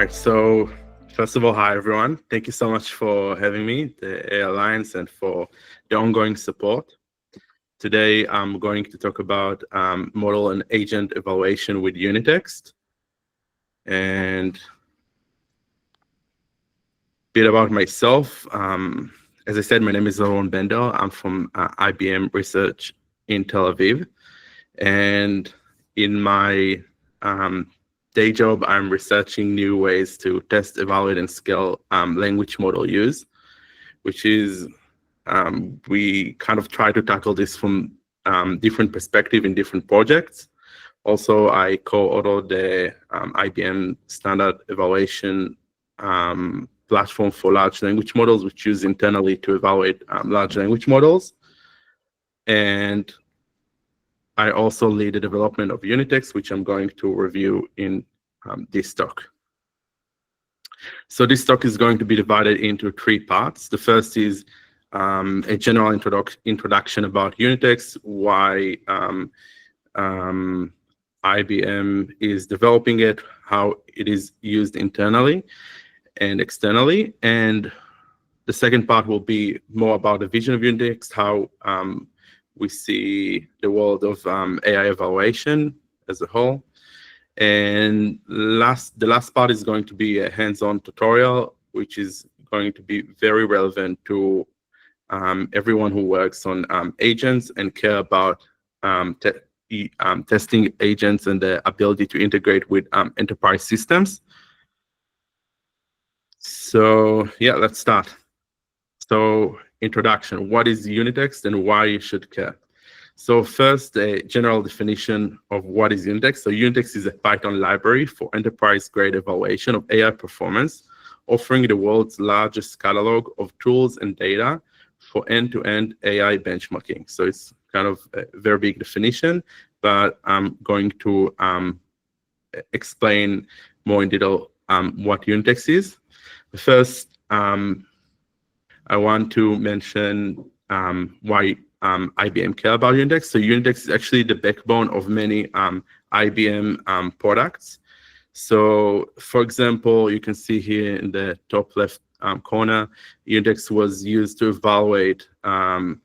right, so first of all, hi everyone. Thank you so much for having me, the AI Alliance, and for the ongoing support. Today, I'm going to talk about model and agent evaluation with Unitxt. And a bit about myself. As I said, my name is Zoran Bendel. I'm from IBM Research in Tel Aviv. And in my day job, I'm researching new ways to test, evaluate, and scale language model use, which is we kind of try to tackle this from different perspective in different projects. Also, I co-authored the IBM standard evaluation platform for large language models, which use internally to evaluate large language models. And I also lead the development of Unitxt, which I'm going to review in this talk. So this talk is going to be divided into 3 parts. The first is a general introduction about Unitxt, why IBM is developing it, how it is used internally and externally. And the second part will be more about the vision of Unitxt, how we see the world of AI evaluation as a whole. And the last part is going to be a hands-on tutorial, which is going to be very relevant to everyone who works on agents and care about testing agents and the ability to integrate with enterprise systems. So yeah, let's start. So introduction, what is Unitxt and why you should care? So first, a general definition of what is Unitxt. So Unitxt is a Python library for enterprise-grade evaluation of AI performance, offering the world's largest catalog of tools and data for end-to-end AI benchmarking. So it's kind of a very big definition, but I'm going to explain more in detail what Unitxt is. First, I want to mention why IBM care about Unitxt. So Unitxt is actually the backbone of many IBM products. So for example, you can see here in the top left corner, Unitxt was used to evaluate the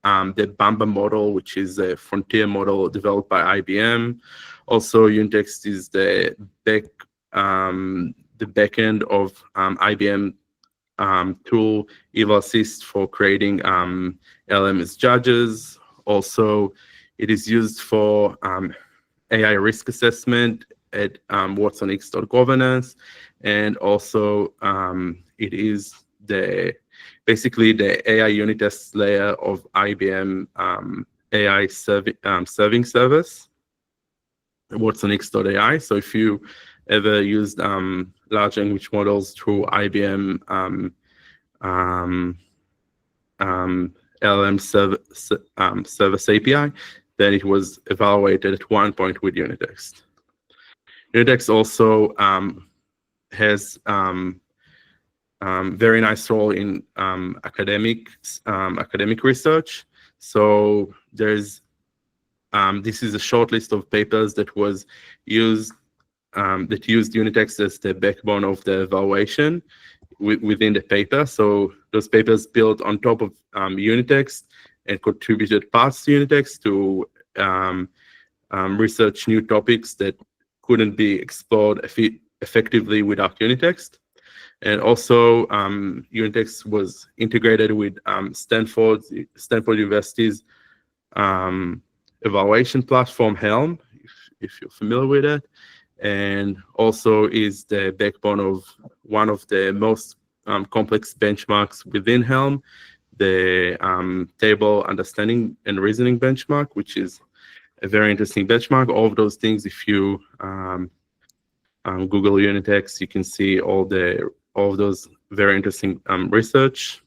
Bamba model, which is a frontier model developed by IBM. Also, Unitxt is the backend of IBM tool Eval for creating LMS judges. Also, it is used for AI risk assessment at Unitxt.governance, and also it is basically the AI unit test layer of IBM AI serving service, Unitxt.ai. So if you ever used large language models through IBM LLM service API, then it was evaluated at one point with Unitxt. Unitxt also has very nice role in academic research. So there's this is a short list of papers that was used Unitxt as the backbone of the evaluation within the paper. So those papers built on top of Unitxt and contributed parts to Unitxt to research new topics that couldn't be explored effectively without Unitxt. And also, Unitxt was integrated with Stanford University's evaluation platform, Helm, if you're familiar with it, and also is the backbone of one of the most complex benchmarks within Helm, the table understanding and reasoning benchmark, which is a very interesting benchmark. All of those things, if you Google Unitxt, you can see all of those very interesting research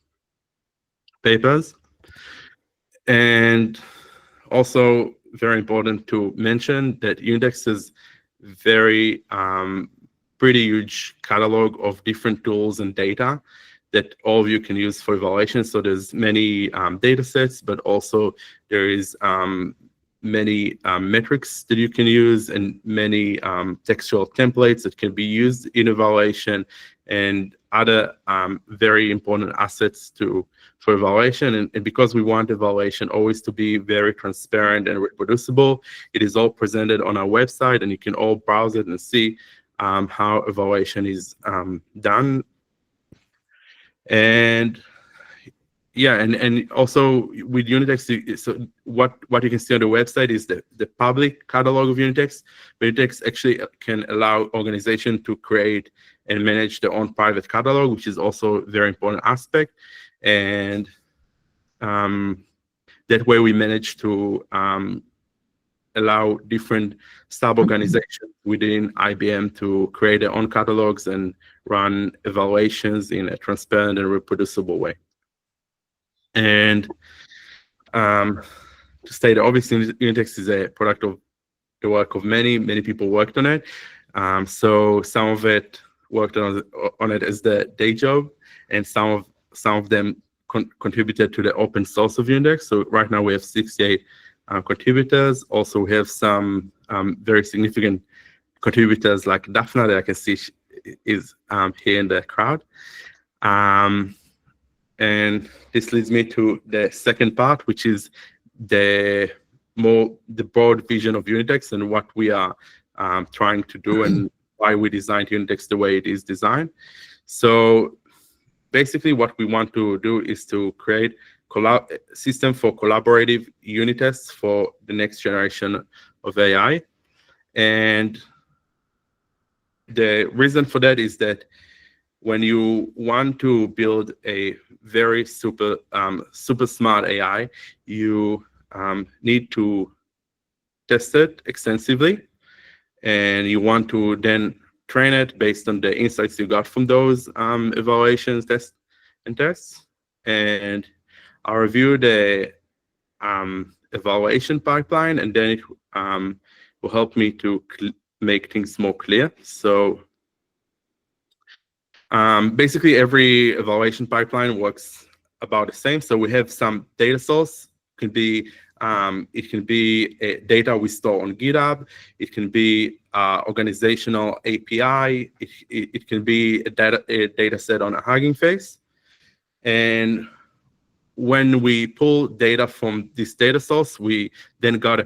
papers. And also very important to mention that Unitxt is very pretty huge catalog of different tools and data that all of you can use for evaluation. So there's many data sets, but also there is many metrics that you can use and many textual templates that can be used in evaluation and other very important assets for evaluation. And because we want evaluation always to be very transparent and reproducible, it is all presented on our website, and you can all browse it and see how evaluation is done. And yeah, and also with Unitxt, so what you can see on the website is the public catalog of Unitxt. Unitxt actually can allow organization to create and manage their own private catalog, which is also a very important aspect. And that way we manage to allow different sub-organizations within IBM to create their own catalogs and run evaluations in a transparent and reproducible way. And to state, obviously, Unitxt is a product of the work of many people worked on it. So some of it worked on it as the day job, and some of them contributed to the open source of Unitxt. So right now we have 68 contributors. Also, we have some very significant contributors like Daphna that I can see is here in the crowd. And this leads me to the second part, which is the broad vision of Unitxt and what we are trying to do and why we designed Unitxt the way it is designed. So basically what we want to do is to create a system for collaborative unit tests for the next generation of AI. And the reason for that is that when you want to build a very super smart AI, you need to test it extensively, and you want to then train it based on the insights you got from those evaluations, tests. And I'll review the evaluation pipeline, and then it will help me to make things more clear. So basically, every evaluation pipeline works about the same. So we have some data source. It can be data we store on GitHub. It can be organizational API. It can be a data set on a Hugging Face. And when we pull data from this data source, we then got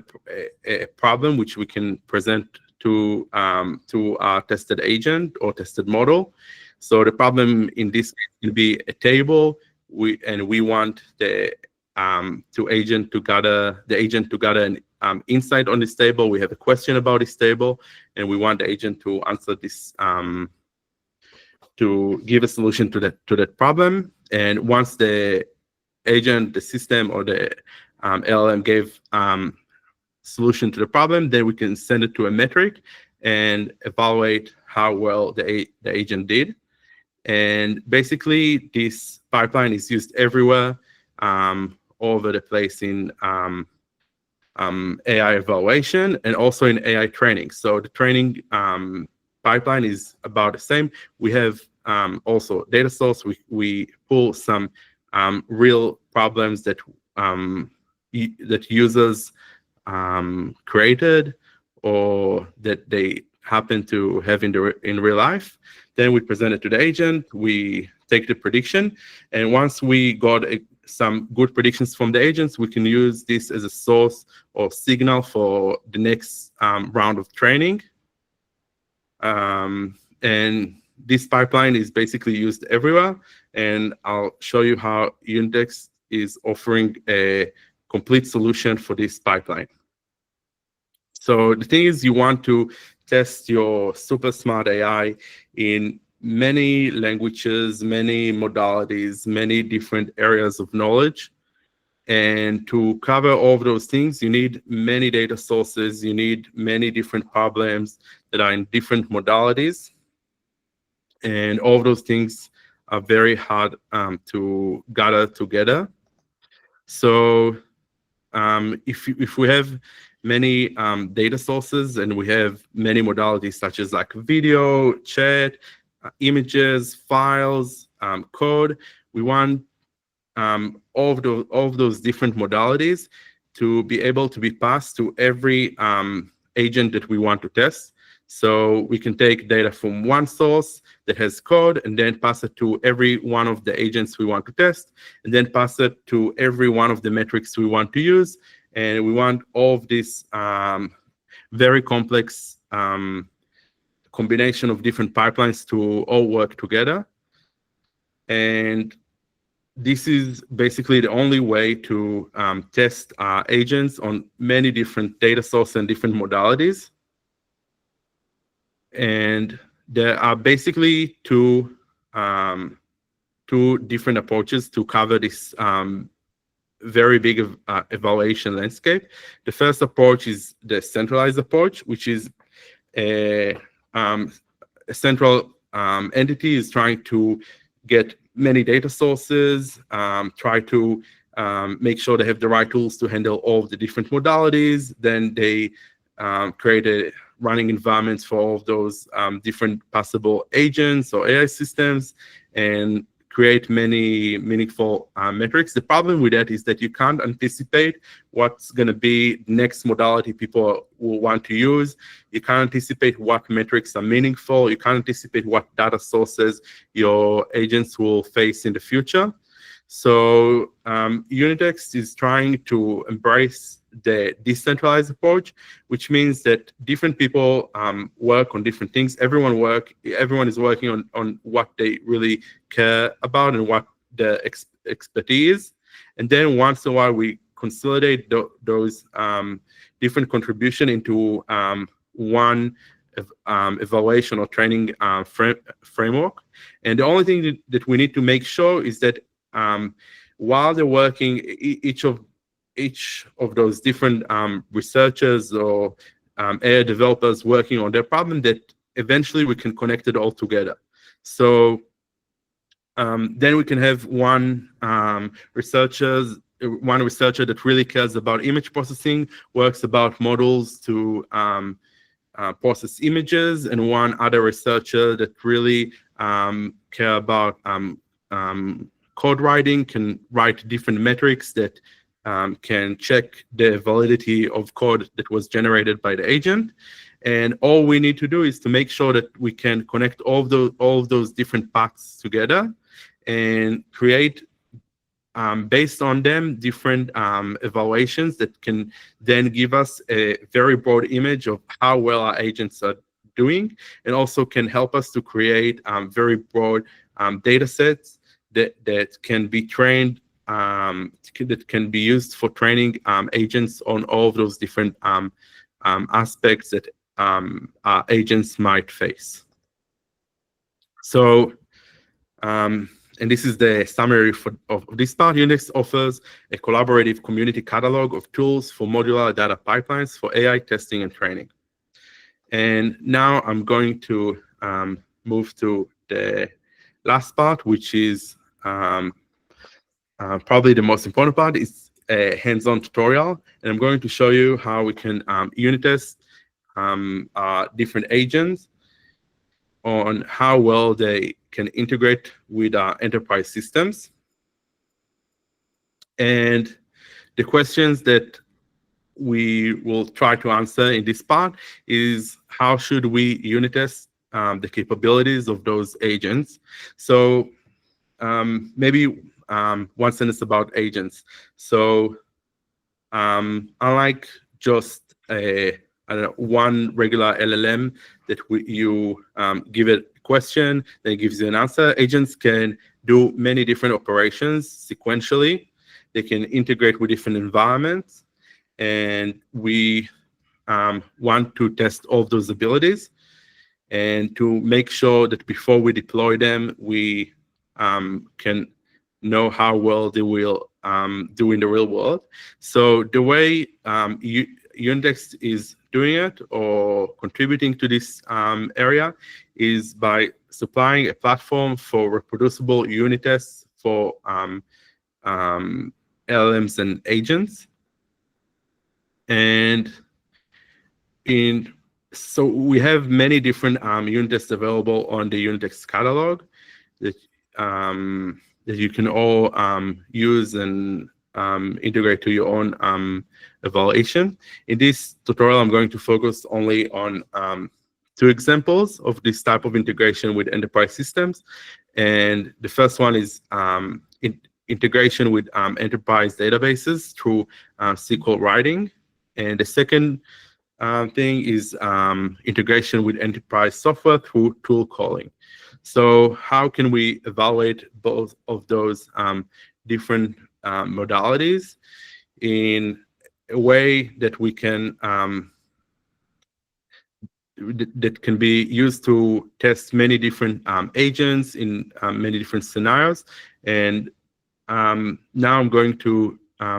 a problem which we can present to our tested agent or tested model. So the problem in this case can be a table. We want the agent to gather an insight on this table. We have a question about this table, and we want the agent to answer this to give a solution to that problem. And once the agent, the system, or the LLM gave solution to the problem, then we can send it to a metric and evaluate how well the agent did. And basically, this pipeline is used everywhere, all over the place in AI evaluation and also in AI training. So the training pipeline is about the same. We have also data source. We pull some real problems that users created or that they happen to have in real life. Then we present it to the agent. We take the prediction, and once we got some good predictions from the agents, we can use this as a source or signal for the next round of training. And this pipeline is basically used everywhere, and I'll show you how Unitxt is offering a complete solution for this pipeline. So the thing is, you want to test your super smart AI in many languages, many modalities, many different areas of knowledge. And to cover all of those things, you need many data sources. You need many different problems that are in different modalities. And all of those things are very hard to gather together. So if we have many data sources and we have many modalities such as like video, chat, images, files, code, we want all of those different modalities to be able to be passed to every agent that we want to test. So we can take data from one source that has code and then pass it to every one of the agents we want to test, and then pass it to every one of the metrics we want to use. And we want all of this very complex combination of different pipelines to all work together. And this is basically the only way to test agents on many different data sources and different modalities. And there are basically two different approaches to cover this very big evaluation landscape. The first approach is the centralized approach, which is a central entity is trying to get many data sources, try to make sure they have the right tools to handle all of the different modalities. Then they create a running environments for all of those different possible agents or AI systems and create many meaningful metrics. The problem with that is that you can't anticipate what's going to be the next modality people will want to use. You can't anticipate what metrics are meaningful. You can't anticipate what data sources your agents will face in the future. So Unitxt is trying to embrace the decentralized approach, which means that different people work on different things. Everyone is working on what they really care about and what the expertise. And then once in a while, we consolidate those different contribution into one evaluation or training framework. And the only thing that we need to make sure is that while they're working, each of those different researchers or AI developers working on their problem, that eventually we can connect it all together. So then we can have one researcher that really cares about image processing, works about models to process images, and one other researcher that really care about code writing, can write different metrics that can check the validity of code that was generated by the agent. And all we need to do is to make sure that we can connect all of those different paths together and create, based on them, different evaluations that can then give us a very broad image of how well our agents are doing, and also can help us to create very broad data sets that can be trained, that can be used for training agents on all of those different aspects that our agents might face. So, and this is the summary of this part. Unitxt offers a collaborative community catalog of tools for modular data pipelines for AI testing and training. And now I'm going to move to the last part, which is probably the most important part. Is a hands-on tutorial, and I'm going to show you how we can unit test different agents on how well they can integrate with our enterprise systems. And the questions that we will try to answer in this part is, how should we unit test the capabilities of those agents? So maybe one sentence about agents. So unlike just one regular LLM that you give it a question, then it gives you an answer, agents can do many different operations sequentially. They can integrate with different environments, and we want to test all of those abilities and to make sure that before we deploy them, we can know how well they will do in the real world. So the way Unitxt is doing it or contributing to this area is by supplying a platform for reproducible unit tests for LLMs and agents. And so we have many different unit tests available on the Unitxt catalog that you can all use and integrate to your own evaluation. In this tutorial, I'm going to focus only on 2 examples of this type of integration with enterprise systems. And the first one is integration with enterprise databases through SQL writing. And the second thing is integration with enterprise software through tool calling. So how can we evaluate both of those different modalities in a way that we can that can be used to test many different agents in many different scenarios? And now I'm going to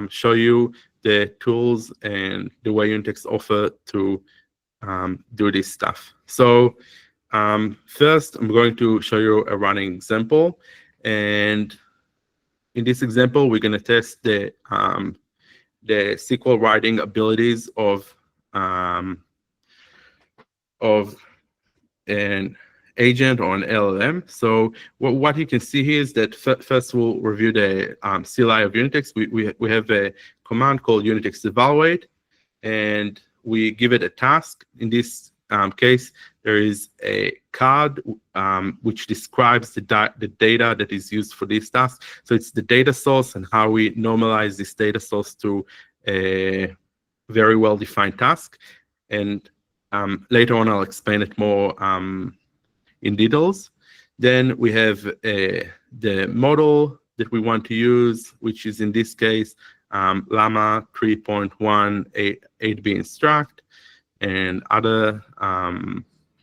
show you the tools and the way Unitxt offer to do this stuff. So first, I'm going to show you a running example. And in this example, we're going to test the SQL writing abilities of an agent or an LLM. So what you can see here is that first we'll review the CLI of Unitxt. We have a command called Unitxt evaluate, and we give it a task. In this case, there is a card which describes the data that is used for this task. So it's the data source and how we normalize this data source to a very well-defined task. And later on, I'll explain it more in details. Then we have the model that we want to use, which is in this case Llama 3.1 8B instruct, and other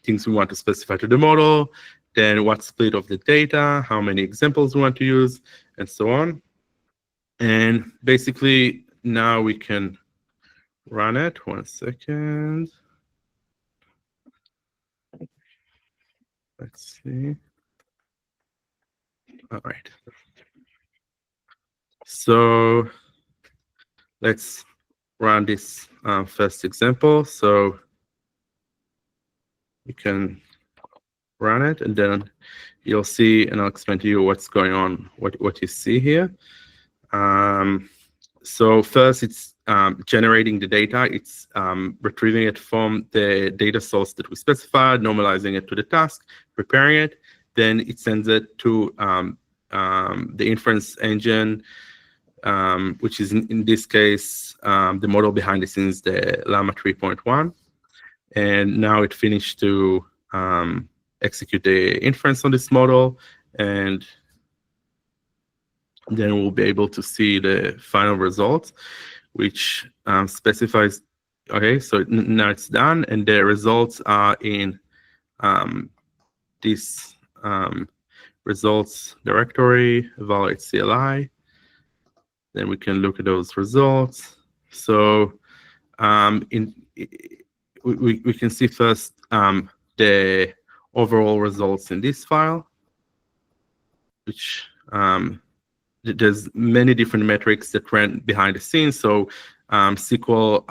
things we want to specify to the model. Then what split of the data, how many examples we want to use, and so on. And basically, now we can run it. 1 second. Let's see. All right. So let's run this first example. So you can run it, and then you'll see, and I'll explain to you what's going on, what you see here. So first, it's generating the data. It's retrieving it from the data source that we specified, normalizing it to the task, preparing it. Then it sends it to the inference engine, which is in this case the model behind the scenes, the Llama 3.1. And now it finished to execute the inference on this model, and then we'll be able to see the final results, which specifies, okay, so now it's done, and the results are in this results directory, evaluate CLI. Then we can look at those results. So we can see first the overall results in this file, which there's many different metrics that ran behind the scenes. So SQL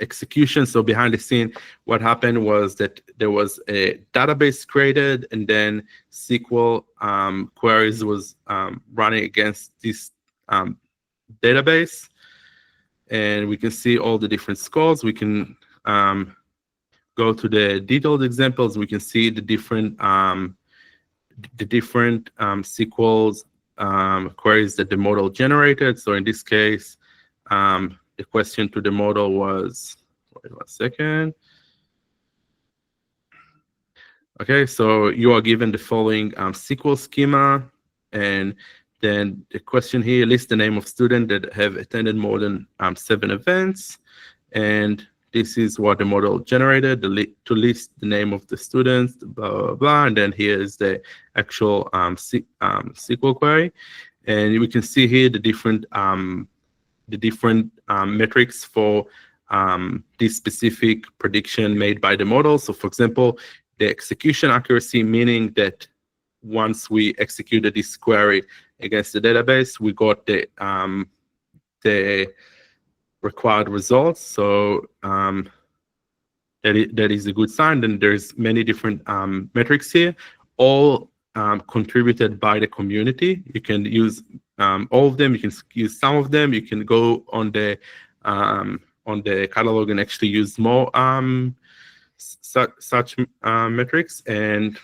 execution. So behind the scene, what happened was that there was a database created, and then SQL queries was running against this database. And we can see all the different scores. We can go to the detailed examples. We can see the different SQLs queries that the model generated. So in this case, the question to the model was, wait 1 second. Okay, so you are given the following SQL schema, and then the question here lists the name of students that have attended more than 7 events, and this is what the model generated to list the name of the students, blah, blah, blah. And then here is the actual SQL query. And we can see here the different metrics for this specific prediction made by the model. So for example, the execution accuracy, meaning that once we executed this query against the database, we got the required results. So that is a good sign. Then there's many different metrics here, all contributed by the community. You can use all of them. You can use some of them. You can go on the catalog and actually use more such metrics. And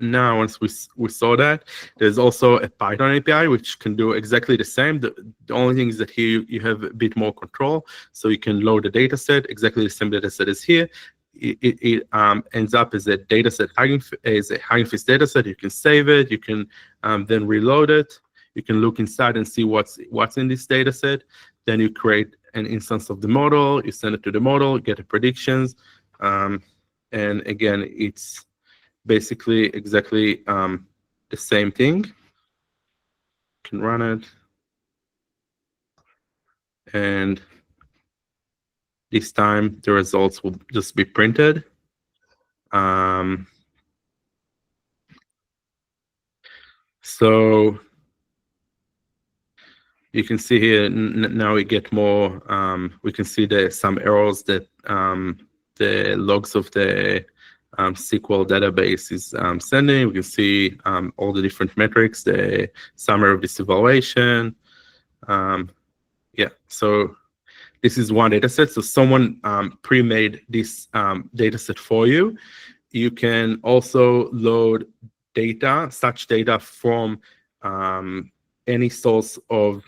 now, once we saw that, there's also a Python API which can do exactly the same. The only thing is that here you have a bit more control, so you can load the data set, exactly the same data set as here. It ends up as a data set, as a Hugging Face data set. You can save it, you can then reload it, you can look inside and see what's in this data set. Then you create an instance of the model, you send it to the model, get the predictions, and again, it's basically exactly the same thing. Can run it, and this time the results will just be printed. So you can see here now we get more. We can see some errors that the logs of the SQL database is sending. We can see all the different metrics, the summary of this evaluation. Yeah, so this is one data set. So someone pre-made this data set for you. You can also load data, such data from any source of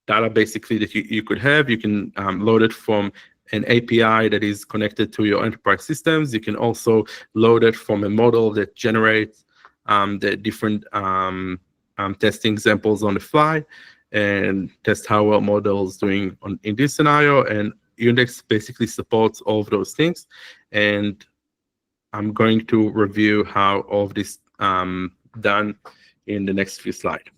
data basically that you could have. You can load it from an API that is connected to your enterprise systems. You can also load it from a model that generates the different testing examples on the fly and test how well model is doing in this scenario. And Unitxt basically supports all of those things. And I'm going to review how all of this done in the next few slides.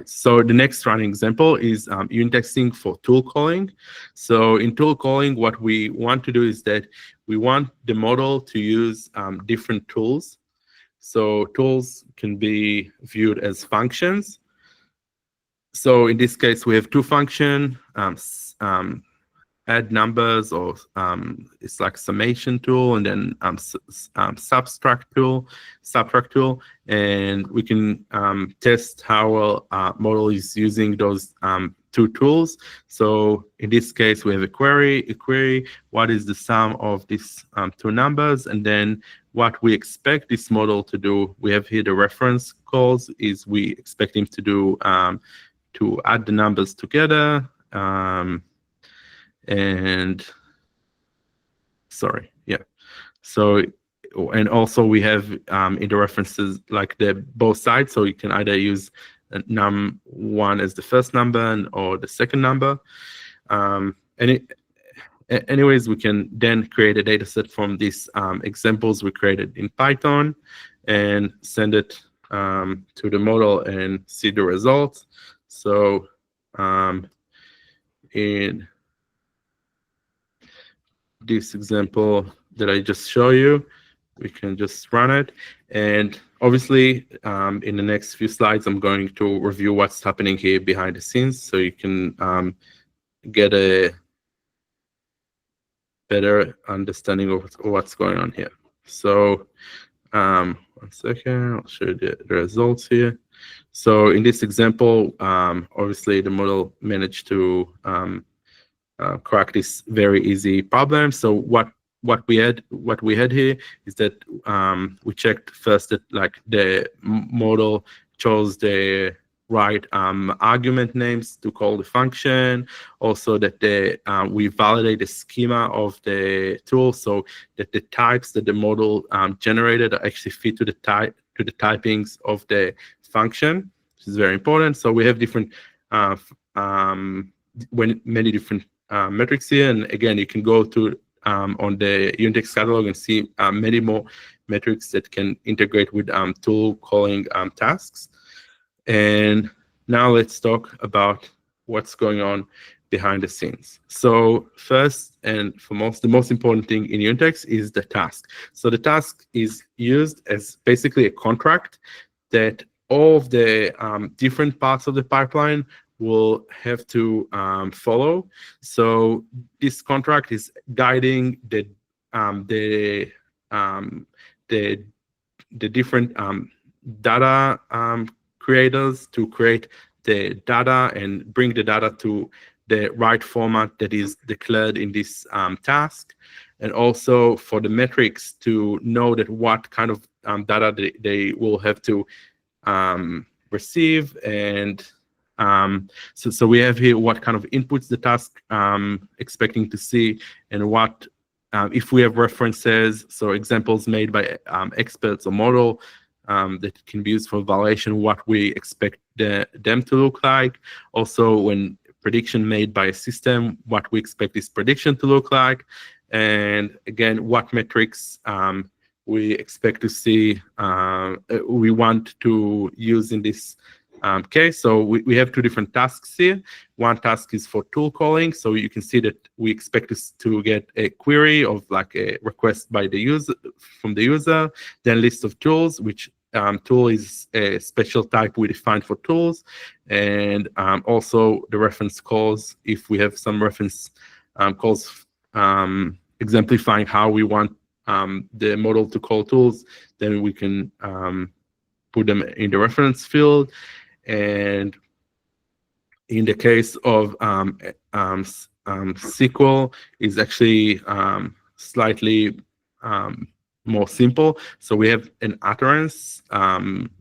So the next running example is Unitexting for tool calling. So in tool calling, what we want to do is that we want the model to use different tools. So tools can be viewed as functions. So in this case, we have two functions, add numbers, or it's like summation tool, and then subtract tool, and we can test how well model is using those two tools. So in this case, we have a query. What is the sum of these two numbers, and then what we expect this model to do. We have here the reference calls. Is we expect him to do to add the numbers together. And sorry, yeah. So, and also we have in the references like the both sides. So you can either use num1 as the first number or the second number. Anyways, we can then create a data set from these examples we created in Python and send it to the model and see the results. So in this example that I just show you, we can just run it. And obviously, in the next few slides, I'm going to review what's happening here behind the scenes so you can get a better understanding of what's going on here. So 1 second, I'll show you the results here. So in this example, obviously the model managed to crack this very easy problem. So what we had here is that we checked first that like the model chose the right argument names to call the function. Also that we validate the schema of the tool so that the types that the model generated actually fit to the typings of the function, which is very important. So we have different many different metrics here, and again, you can go to on the Unitxt catalog and see many more metrics that can integrate with tool calling tasks. And now let's talk about what's going on behind the scenes. So first and foremost, the most important thing in Unitxt is the task. So the task is used as basically a contract that all of the different parts of the pipeline will have to follow. So this contract is guiding the the different data creators to create the data and bring the data to the right format that is declared in this task, and also for the metrics to know that what kind of data they will have to receive. And so we have here what kind of inputs the task expecting to see, and what if we have references, so examples made by experts or model that can be used for evaluation, what we expect them to look like. Also, when prediction made by a system, what we expect this prediction to look like. And again, what metrics we expect to see, we want to use in this case. So we have two different tasks here. One task is for tool calling. So you can see that we expect to get a query of like a request by the user, from the user, then list of tools, which tool is a special type we define for tools, and also the reference calls. If we have some reference calls exemplifying how we want the model to call tools, then we can put them in the reference field. And in the case of SQL, is actually slightly more simple. So we have an utterance,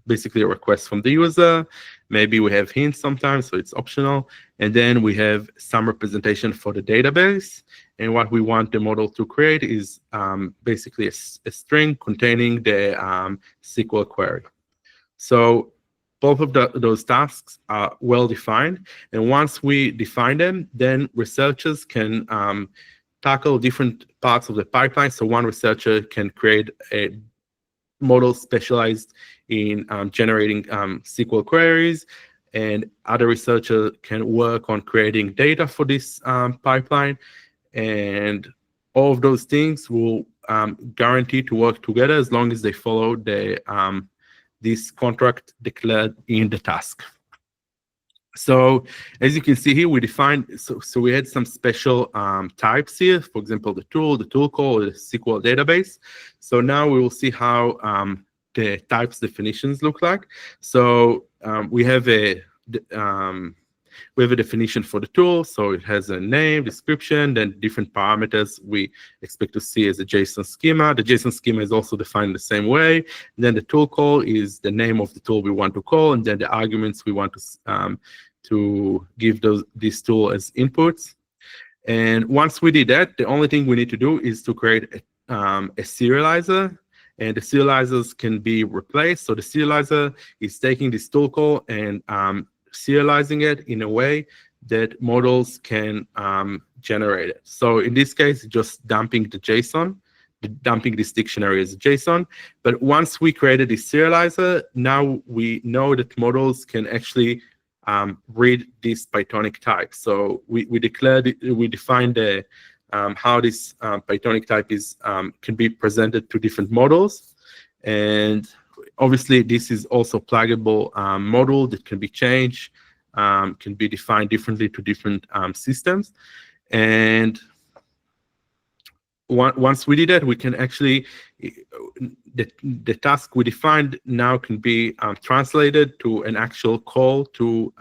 basically a request from the user. Maybe we have hints sometimes, so it's optional. And then we have some representation for the database. And what we want the model to create is basically a string containing the SQL query. So both of those tasks are well defined. And once we define them, then researchers can tackle different parts of the pipeline. So one researcher can create a model specialized in generating SQL queries, and other researcher can work on creating data for this pipeline. And all of those things will guarantee to work together as long as they follow the this contract declared in the task. So as you can see here, we defined, so we had some special types here, for example, the tool call, the SQL database. So now we will see how the types definitions look like. So we have a definition for the tool. So it has a name, description, then different parameters we expect to see as a JSON schema. The JSON schema is also defined the same way. And then the tool call is the name of the tool we want to call, and then the arguments we want to give this tool as inputs. And once we did that, the only thing we need to do is to create a serializer. And the serializers can be replaced. So the serializer is taking this tool call and serializing it in a way that models can generate it. So in this case, just dumping the JSON, dumping this dictionary as a JSON. But once we created this serializer, now we know that models can actually read this Pythonic type. So we defined the how this Pythonic type is can be presented to different models. And obviously, this is also pluggable model that can be changed, can be defined differently to different systems. And once we did that, we can actually, the task we defined now can be translated to an actual call to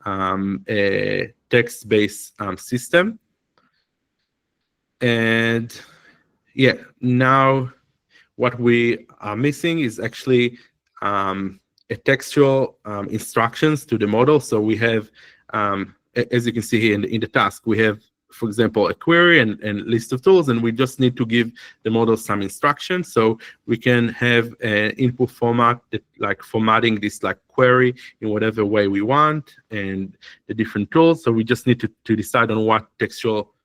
a text-based system. And yeah, now what we are missing is actually a textual instructions to the model. So we have, as you can see here in the task, we have, for example, a query and list of tools, and we just need to give the model some instructions. So we can have an input format that, like, formatting this like query in whatever way we want, and the different tools. So we just need to decide on what textual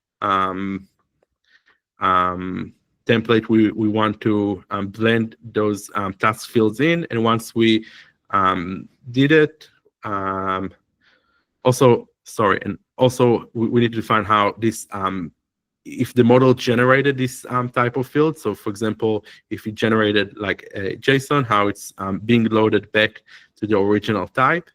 template we want to blend those task fields in. And once we did it, also we need to define how this if the model generated this type of field. So for example, if it generated like a JSON, how it's being loaded back to the original type.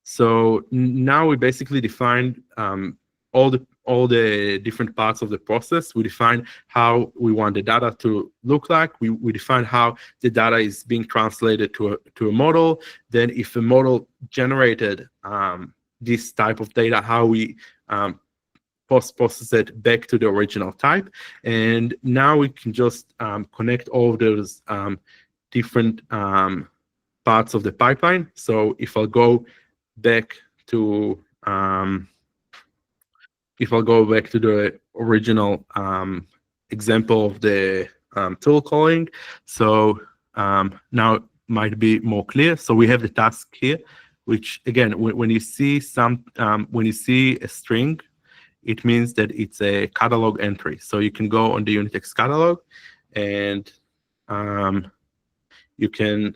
So now we basically defined all the all the different parts of the process. We define how we want the data to look like. We define how the data is being translated to a model. Then if a model generated this type of data, how we process it back to the original type. And now we can just connect all of those different parts of the pipeline. So if I'll go back to the original example of the tool calling, so now it might be more clear. So we have the task here, which again, when you see a string, it means that it's a catalog entry. So you can go on the Unitxt catalog, and you can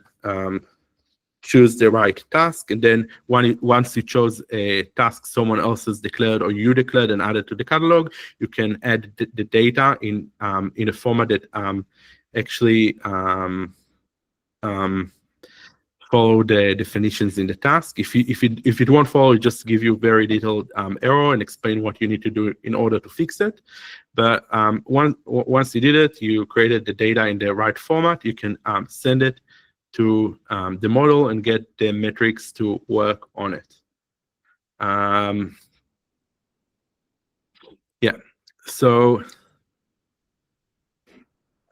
choose the right task, and then once you chose a task someone else has declared or you declared and added to the catalog, you can add the data in a format that actually follow the definitions in the task. If it won't follow, it just give you very detailed error and explain what you need to do in order to fix it. But once you did it, you created the data in the right format, you can send it to the model and get the metrics to work on it. Yeah, so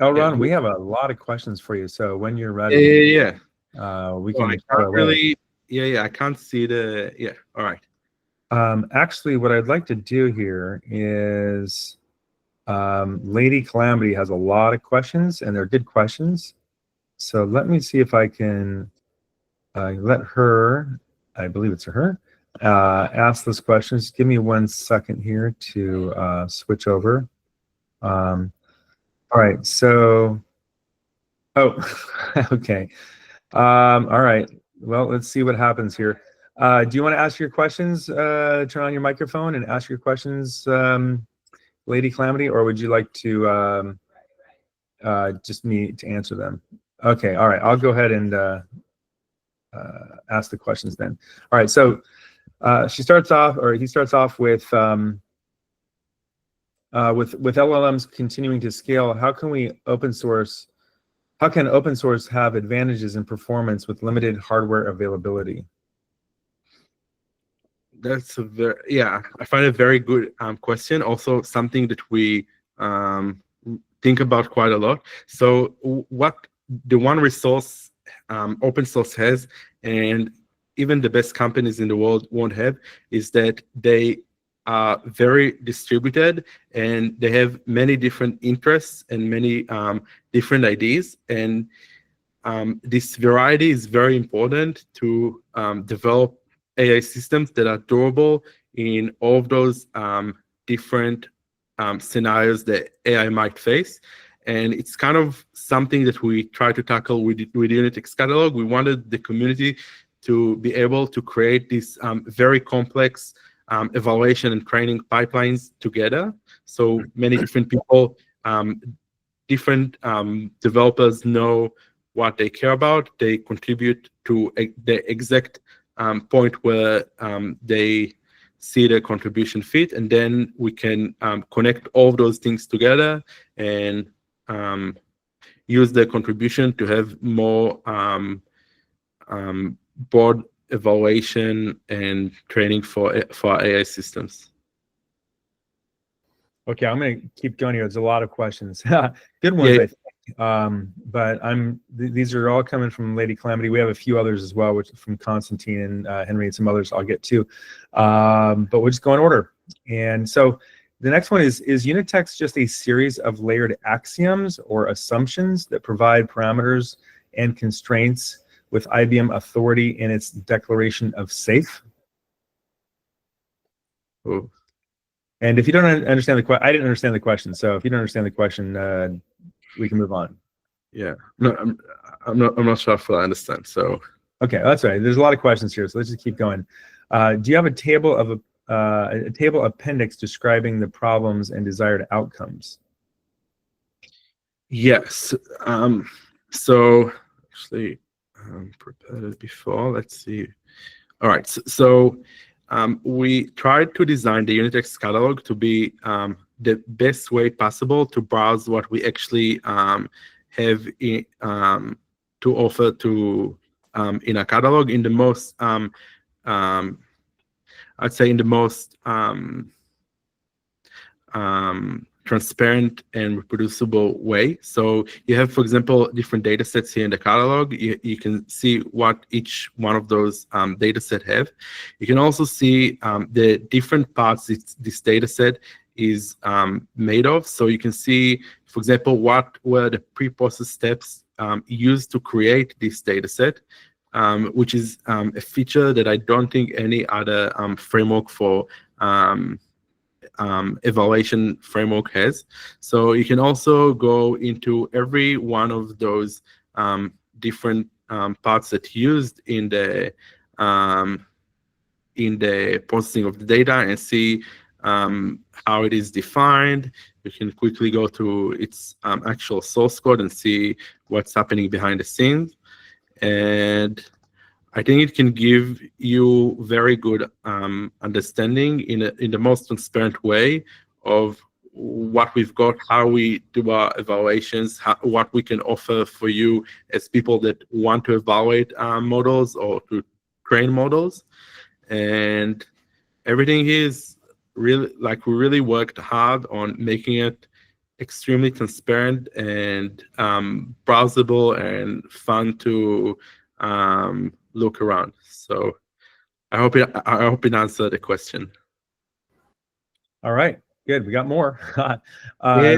Elron, we have a lot of questions for you. So when you're ready, we can. I can't really. I can't see the. Yeah. All right. Actually, what I'd like to do here is, Lady Calamity has a lot of questions, and they're good questions. So let me see if I can let her. I believe it's her. Ask those questions. Give me 1 second here to switch over. All right, so, okay. All right, well, let's see what happens here. Do you want to ask your questions, turn on your microphone and ask your questions, Lady Calamity, or would you like to just me to answer them? Okay, all right, I'll go ahead and ask the questions then. All right, so he starts off with LLMs continuing to scale, how can open source have advantages in performance with limited hardware availability? That's I find a very good question. Also something that we think about quite a lot. So what the one resource open source has, and even the best companies in the world won't have, is that they are very distributed and they have many different interests and many different ideas. And this variety is very important to develop AI systems that are durable in all of those different scenarios that AI might face. And it's kind of something that we try to tackle with Unitxt catalog. We wanted the community to be able to create these very complex evaluation and training pipelines together. So many different people, different developers know what they care about. They contribute to the exact point where they see the contribution fit, and then we can connect all of those things together and use the contribution to have more broad evaluation and training for our AI systems. Okay, I'm going to keep going here. There's a lot of questions. Good ones, I think. But these are all coming from Lady Calamity. We have a few others as well, which from Constantine and Henry and some others I'll get to. But we'll just go in order. And so the next one is Unitxt just a series of layered axioms or assumptions that provide parameters and constraints with IBM authority in its declaration of safe? Oh. And if you don't understand the question, I didn't understand the question. So if you don't understand the question, we can move on. Yeah, no, I'm not sure if I understand. So okay, that's right. There's a lot of questions here, so let's just keep going. Do you have a table of a table appendix describing the problems and desired outcomes? Yes. So actually, prepared it before. Let's see. All right. So We tried to design the Unitxt catalog to be the best way possible to browse what we actually have to offer to in a catalog in the most, I'd say, in the most transparent and reproducible way. So you have, for example, different data sets here in the catalog. You can see what each one of those data set have. You can also see the different parts this data set is made of. So you can see, for example, what were the pre-process steps used to create this data set, which is a feature that I don't think any other framework for evaluation framework has. So you can also go into every one of those different parts that used in the processing of the data and see how it is defined. You can quickly go to its actual source code and see what's happening behind the scenes. And I think it can give you very good understanding in the most transparent way of what we've got, how we do our evaluations, what we can offer for you as people that want to evaluate models or to train models. And everything is really, like, we really worked hard on making it extremely transparent and browsable and fun to look around. So I hope it answered the question. All right, good. We got more. Yeah.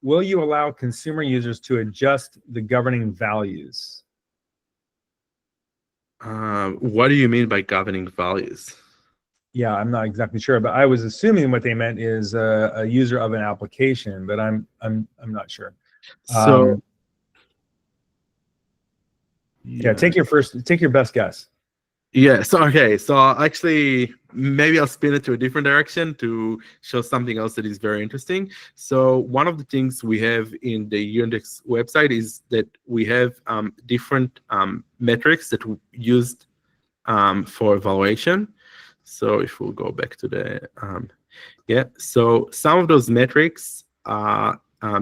Will you allow consumer users to adjust the governing values? What do you mean by governing values? Yeah, I'm not exactly sure, but I was assuming what they meant is a user of an application, but I'm not sure. So yeah, take your best guess. Yeah, so okay, so actually maybe I'll spin it to a different direction to show something else that is very interesting. So one of the things we have in the Unitxt website is that we have different metrics that we used for evaluation. So if we'll go back to the so some of those metrics are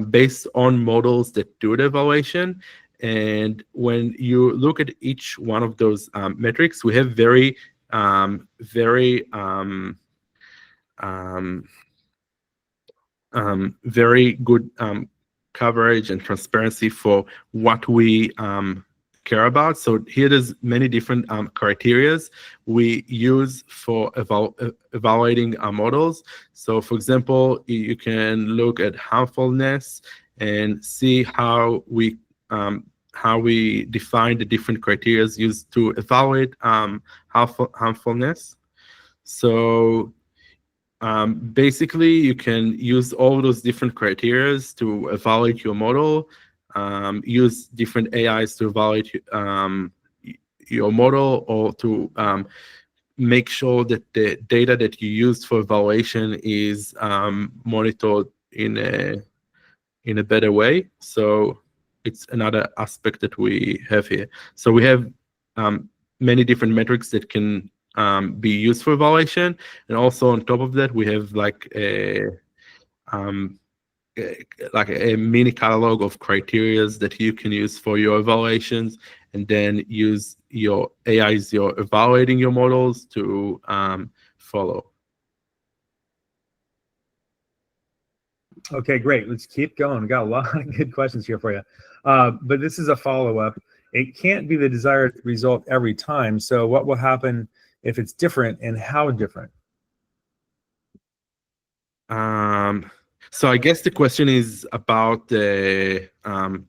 based on models that do the evaluation. And when you look at each one of those metrics, we have very good coverage and transparency for what we care about. So here there's many different criterias we use for evaluating our models. So for example, you can look at harmfulness and see how we define the different criteria used to evaluate harmfulness. So basically, you can use all those different criteria to evaluate your model, use different AIs to evaluate your model, or to make sure that the data that you use for evaluation is monitored in a better way. So it's another aspect that we have here. So we have many different metrics that can be used for evaluation, and also on top of that, we have like a mini catalog of criterias that you can use for your evaluations, and then use your AIs you're evaluating your models to follow. Okay, great. Let's keep going. We got a lot of good questions here for you. But this is a follow-up. It can't be the desired result every time. So what will happen if it's different, and how different? So I guess the question is about the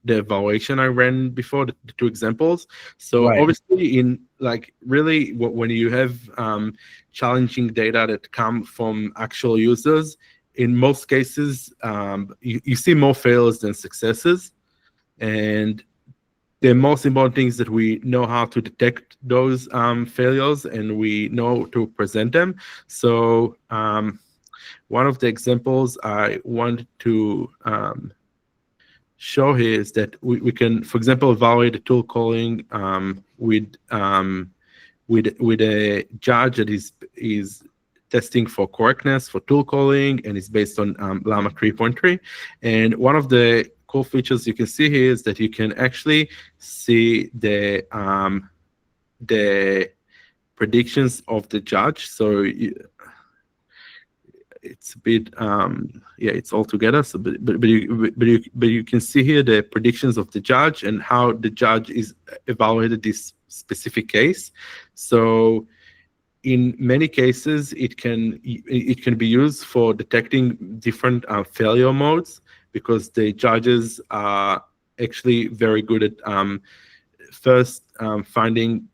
evaluation I ran before, the two examples. So Right. obviously, in really when you have challenging data that come from actual users, in most cases you see more failures than successes, and the most important thing is that we know how to detect those failures, and we know to present them. So one of the examples I want to show here is that we can, for example, evaluate the tool calling with with a judge that is testing for correctness for tool calling, and it's based on Llama 3.3. And one of the cool features you can see here is that you can actually see the predictions of the judge. So it's a bit it's all together. So but you can see here the predictions of the judge and how the judge is evaluated this specific case. So in many cases, it can be used for detecting different failure modes, because the judges are actually very good at first finding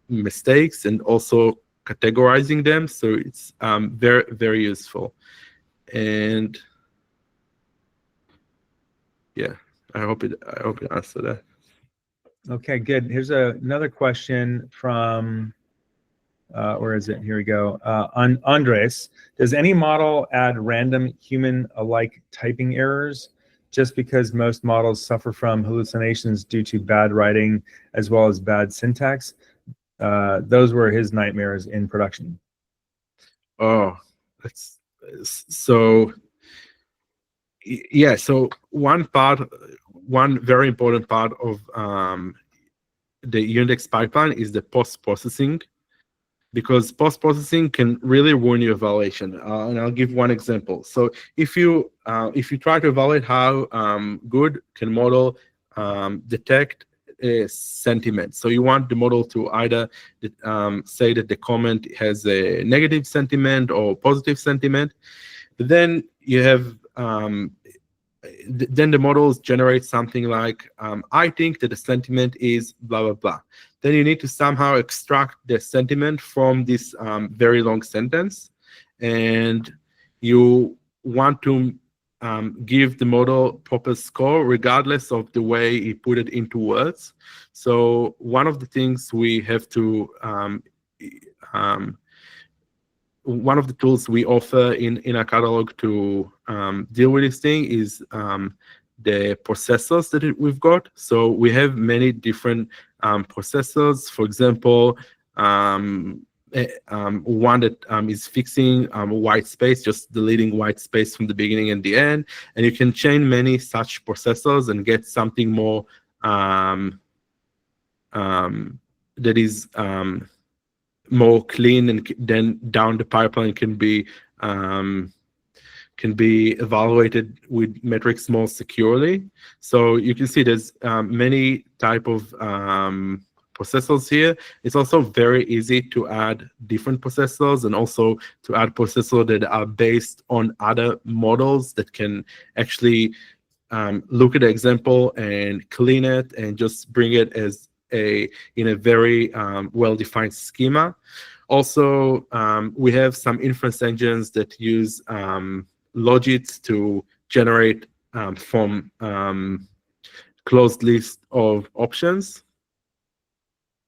mistakes and also categorizing them. So it's very, very useful. And yeah, I hope it answered that. Okay, good. Here's another question from where is it? Here we go. Andres, does any model add random human-alike typing errors just because most models suffer from hallucinations due to bad writing as well as bad syntax? Those were his nightmares in production. Oh, that's so. Yeah, so one very important part of the Unitxt pipeline is the post-processing, because post-processing can really ruin your evaluation. And I'll give one example. So if you try to evaluate how good can model detect sentiment, so you want the model to either say that the comment has a negative sentiment or positive sentiment, but then you have then the models generate something like, I think that the sentiment is blah, blah, blah. Then you need to somehow extract the sentiment from this very long sentence. And you want to give the model proper score regardless of the way you put it into words. So one of the things we have to one of the tools we offer in our catalog to deal with this thing is the processors that we've got. So we have many different processors. For example, one that is fixing white space, just deleting white space from the beginning and the end. And you can chain many such processors and get something more that is more clean, and then down the pipeline can be evaluated with metrics more securely. So you can see there's many type of processors here. It's also very easy to add different processors, and also to add processors that are based on other models that can actually look at the example and clean it and just bring it as in a very well-defined schema. Also, we have some inference engines that use logits to generate from closed list of options.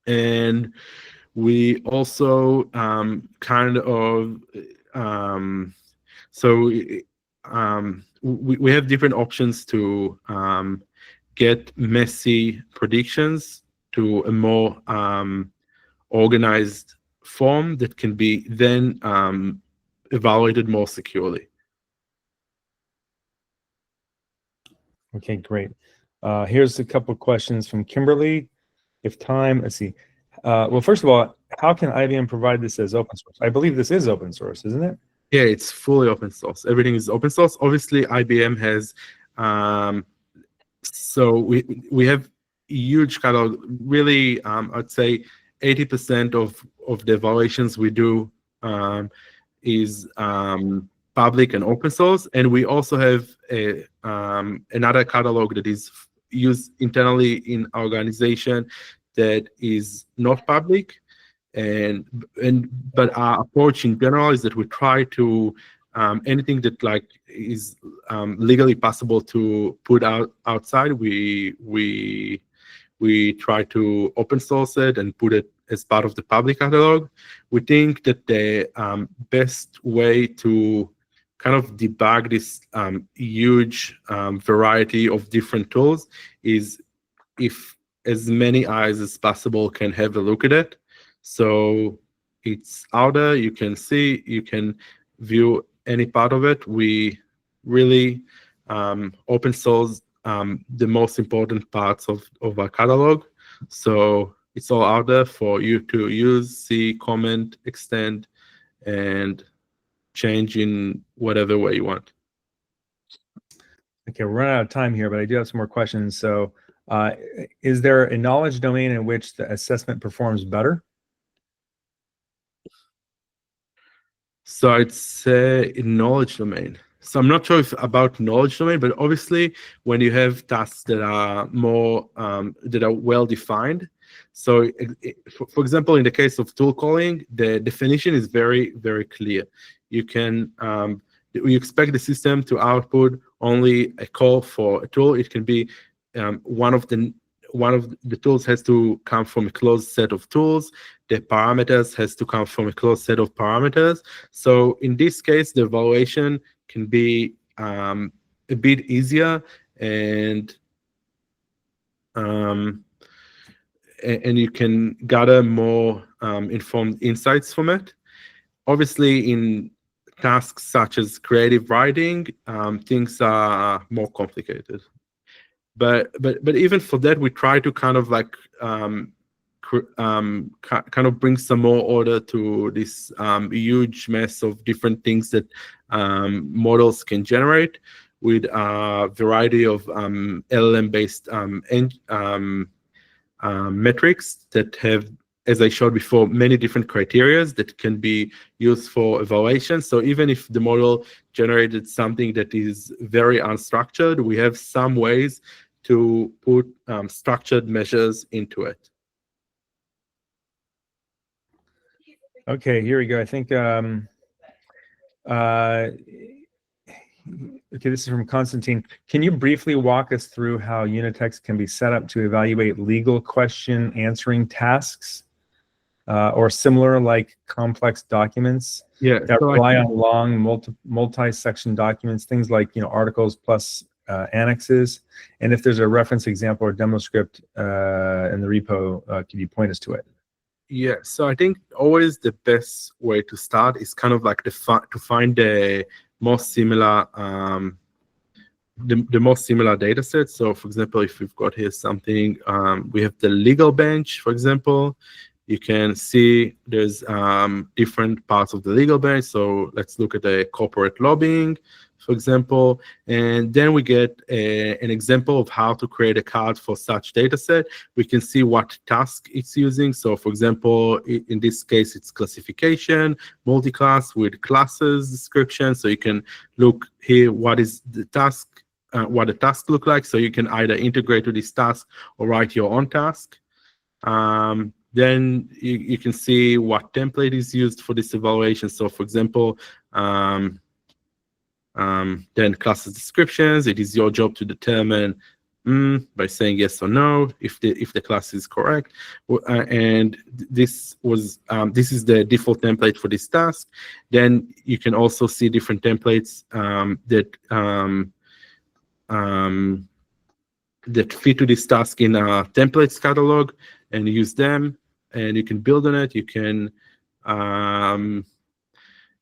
And we also we have different options to get messy predictions to a more organized form that can be then evaluated more securely. Okay, great. Here's a couple of questions from Kimberly. If time, let's see. Well, first of all, how can IBM provide this as open source? I believe this is open source, isn't it? Yeah, it's fully open source. Everything is open source. Obviously, IBM has, so we have huge catalog. Really, I'd say 80% of the evaluations we do is public and open source, and we also have another catalog that is used internally in our organization that is not public. But our approach in general is that we try to anything that like is legally possible to put outside, we try to open source it and put it as part of the public catalog. We think that the best way to kind of debug this huge variety of different tools is if as many eyes as possible can have a look at it. So it's out there. You can see, you can view any part of it. We really open source the most important parts of our catalog. So it's all out there for you to use, see, comment, extend, and change in whatever way you want. Okay, we're running out of time here, but I do have some more questions. So is there a knowledge domain in which the assessment performs better? So I'd say in knowledge domain. So I'm not sure if about knowledge domain, but obviously when you have tasks that are more that are well defined. So for example, in the case of tool calling, the definition is very, very clear. You can you expect the system to output only a call for a tool. It can be one of the tools has to come from a closed set of tools. The parameters has to come from a closed set of parameters. So in this case, the evaluation can be a bit easier, and you can gather more informed insights from it. Obviously, in tasks such as creative writing, things are more complicated. But even for that, we try to kind of like kind of bring some more order to this huge mess of different things that models can generate, with a variety of LLM-based metrics that have, as I showed before, many different criteria that can be used for evaluation. So even if the model generated something that is very unstructured, we have some ways to put structured measures into it. Okay, here we go. I think, okay, this is from Constantine. Can you briefly walk us through how Unitxt can be set up to evaluate legal question answering tasks or similar like complex documents that rely on long multi-section documents, things like articles plus annexes? And if there's a reference example or demo script in the repo, can you point us to it? Yeah, so I think always the best way to start is kind of like to find the most similar the most similar data sets. So for example, if we've got here something, we have the legal bench, for example. You can see there's different parts of the legal bench. So let's look at the corporate lobbying, for example, and then we get an example of how to create a card for such data set. We can see what task it's using. So for example, in this case, it's classification, multi-class with classes description. So you can look here, what is the task, what the task look like. So you can either integrate to this task or write your own task. Then you can see what template is used for this evaluation. So for example, then classes descriptions, it is your job to determine by saying yes or no if the class is correct. And this is the default template for this task. Then you can also see different templates that fit to this task in a templates catalog, and use them, and you can build on it. You can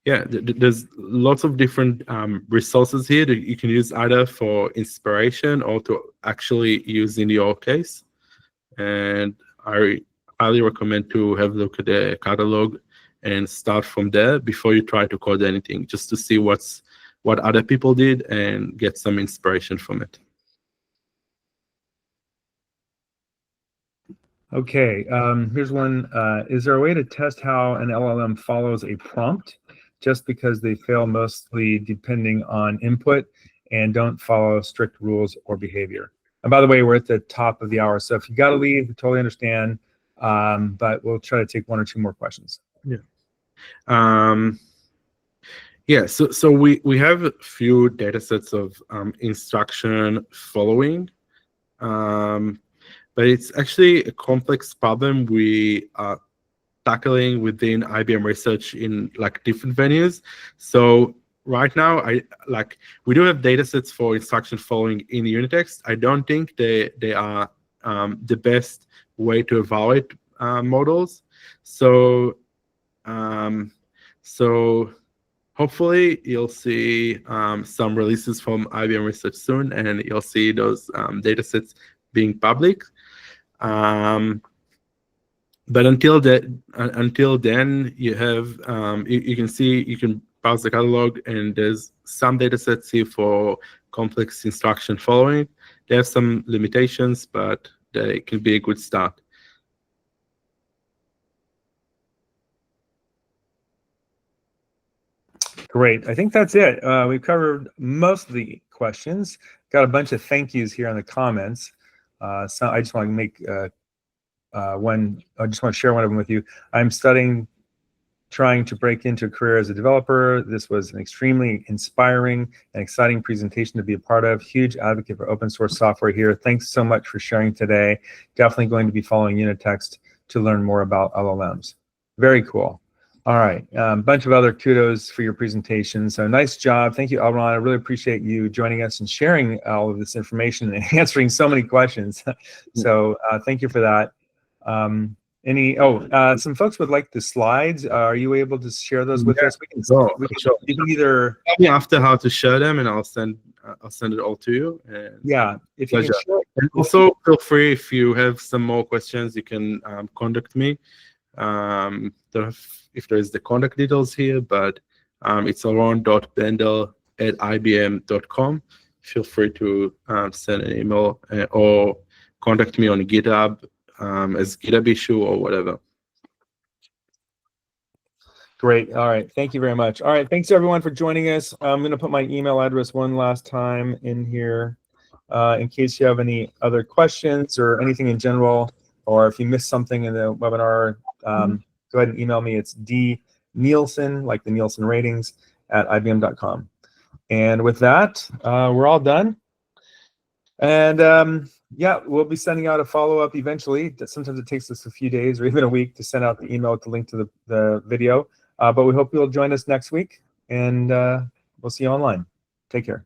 there's lots of different resources here that you can use either for inspiration or to actually use in your case. And I highly recommend to have a look at the catalog and start from there before you try to code anything, just to see what other people did and get some inspiration from it. Okay, here's one. Is there a way to test how an LLM follows a prompt just because they fail mostly depending on input and don't follow strict rules or behavior? And by the way, we're at the top of the hour, so if you got to leave, we totally understand, but we'll try to take one or two more questions. Yeah. So we have a few data sets of instruction following. But it's actually a complex problem we are tackling within IBM Research in like different venues. So right now, we do have data sets for instruction following in Unitxt. I don't think they are the best way to evaluate models. So so hopefully you'll see some releases from IBM Research soon, and you'll see those data sets being public. But until then, you have you can see, you can browse the catalog, and there's some data sets here for complex instruction following. They have some limitations, but they can be a good start. Great. I think that's it. We've covered most of the questions. Got a bunch of thank yous here in the comments. So I just want to make one. I just want to share one of them with you. I'm trying to break into a career as a developer. This was an extremely inspiring and exciting presentation to be a part of. Huge advocate for open source software here. Thanks so much for sharing today. Definitely going to be following Unitxt to learn more about LLMs. Very cool. All right, bunch of other kudos for your presentation. So nice job. Thank you, Elron. I really appreciate you joining us and sharing all of this information and answering so many questions. So thank you for that. Some folks would like the slides. Are you able to share those with us? Sure. You can either tell me after how to share them, and I'll send it all to you. And yeah, if you can share. And also feel free, if you have some more questions, you can contact me. Don't have, if there's the contact details here, but it's aron.bendel@ibm.com. Feel free to send an email or contact me on GitHub as GitHub issue or whatever. Great. All right. Thank you very much. All right. Thanks everyone for joining us. I'm going to put my email address one last time in here in case you have any other questions or anything in general, or if you missed something in the webinar, go ahead and email me. It's dnielsen, like the Nielsen ratings, @ibm.com. And with that, we're all done. And yeah, we'll be sending out a follow-up eventually. Sometimes it takes us a few days or even a week to send out the email with the link to the video. But we hope you'll join us next week, and we'll see you online. Take care.